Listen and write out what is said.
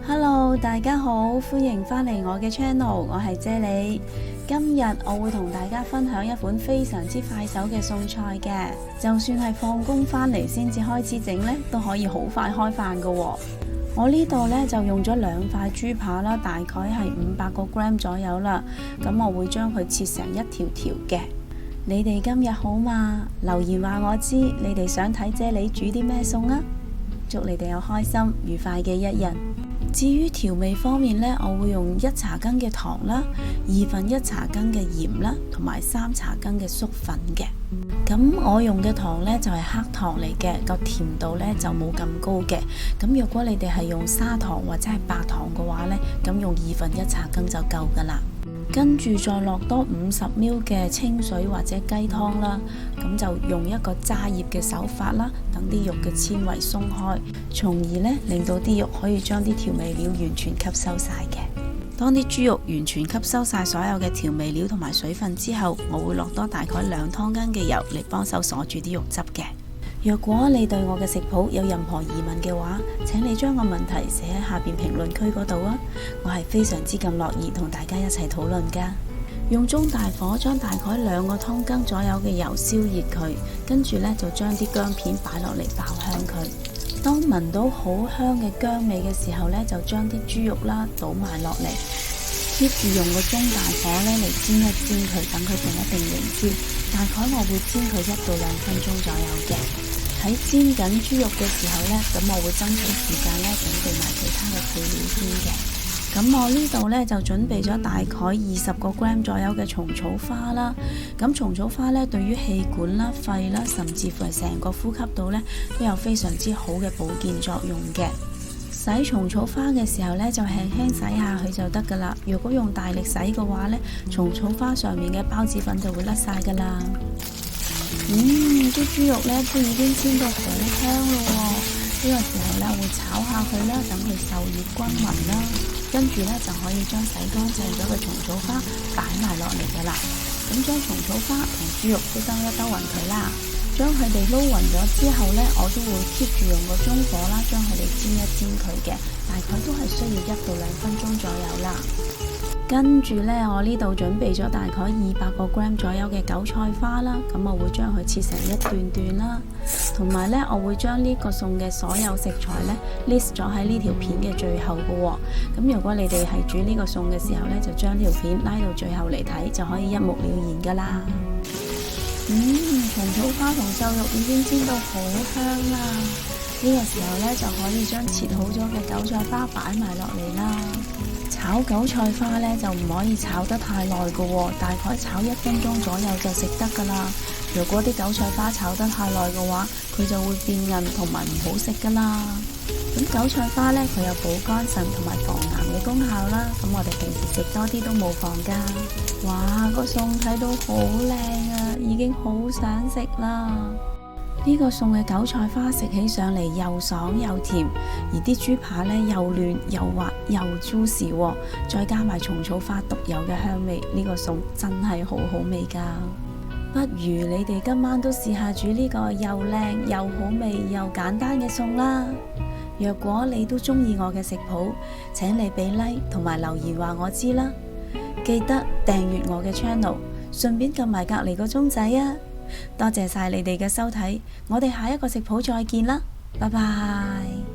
Hello，大家好，歡迎返嚟我嘅 channel，我係啫喱。今日我會同大家分享一款非常之快手嘅餸菜嘅，就算係放工返嚟先至開始整呢，都可以好快開飯噶喎。我呢度呢，就用咗2塊豬扒啦，大概係500個 gram 左右啦。咁我會將佢切成一條條嘅。你哋今日好嘛？留言話我知，你哋想睇啫喱煮啲咩餸啊？祝你哋有開心愉快嘅一日。至於調味方面呢，我會用1茶羹嘅糖啦，1/2茶羹嘅鹽啦，同埋3茶羹嘅粟粉嘅。咁我用嘅糖呢，就係黑糖嚟嘅，個甜度呢，就冇咁高嘅。咁如果你哋係用砂糖或者係白糖嘅話呢，咁用1/2茶羹就夠噶啦。跟住再落多50ml 嘅清水或者雞湯啦，咁就用一個揸醃嘅手法啦，等啲肉嘅纖維鬆開，從而呢令到啲肉可以將啲調味料完全吸收晒嘅。當啲豬肉完全吸收晒所有嘅調味料同埋水分之後，我會落多大概2湯羹嘅油嚟幫手鎖住啲肉汁嘅。若果你對我嘅食譜有任何疑問嘅話，請你將個問題寫喺下邊評論區嗰度啊！我係非常之咁樂意同大家一齊討論噶。用中大火將大概2個湯羹左右嘅油燒熱佢，跟住呢就將啲薑片擺落嚟爆香佢。當聞到好香嘅薑味嘅時候呢，就將啲豬肉啦倒埋落嚟，keep 住用個中大火呢嚟煎一煎佢，等佢定一定型先。大概我會煎佢1到2分鐘左右嘅。喺煎緊豬肉嘅時候呢，咁我會爭取時間呢，準備埋其他嘅配料先嘅。咁我呢度呢，就準備咗大概20個 gram 左右嘅蟲草花啦。咁蟲草花呢，對於氣管啦、肺啦，甚至乎係成個呼吸道呢，都有非常之好嘅保健作用嘅。洗蟲草花嘅時候呢，就輕輕洗下佢就得噶啦。如果用大力洗嘅話呢，蟲草花上面嘅孢子粉就會甩晒噶啦。啲豬肉呢都已經煎到好香咯喎！呢個時候呢，會炒下佢啦，等佢受熱均勻啦。跟住呢，就可以將洗乾淨咗嘅蟲草花擺埋落嚟嘅啦。咁將蟲草花同豬肉都兜一兜勻佢啦。將佢哋撈勻咗之後呢，我都會 keep 住用個中火啦，將佢哋煎一煎佢嘅，大概都係需要1到2分鐘左右啦。跟住呢，我呢度準備咗大概200個 gram 左右嘅韭菜花啦，咁我會將佢切成一段段啦，同埋呢，我會將呢個餸嘅所有食材呢 list 咗喺呢條片嘅最後嘅喎。咁如果你哋係煮呢個餸嘅時候呢，就將條片拉到最後嚟睇，就可以一目了然噶啦。蟲草花同瘦肉已經煎到好香啦，呢個時候呢，就可以將切好咗嘅韭菜花擺埋落嚟啦。炒韭菜花呢，就唔可以炒得太耐噶喎，大概炒1分鐘左右就食得噶啦。如果啲韭菜花炒得太耐嘅話，佢就會變韌同埋唔好食噶啦。咁韭菜花呢，佢有補肝腎同埋防癌嘅功效啦。咁我哋平時食多啲都冇妨噶。哇，個餸睇到好靚啊，已經好想食啦。呢個餸嘅韭菜花食起上嚟又爽又甜，而啲豬扒呢又嫩又滑又 juicy 喎，再加埋蟲草花獨有嘅香味，呢個餸真係好好味噶。不如你哋今晚都試下煮呢個又靚又好味又簡單嘅餸啦。若果你都中意我嘅食譜，請你俾 like 同埋留言話我知啦。記得訂閱我嘅 channel， 順便撳埋隔離個鐘仔啊！多謝晒你哋嘅收睇，我哋下一個食譜再見啦，拜拜。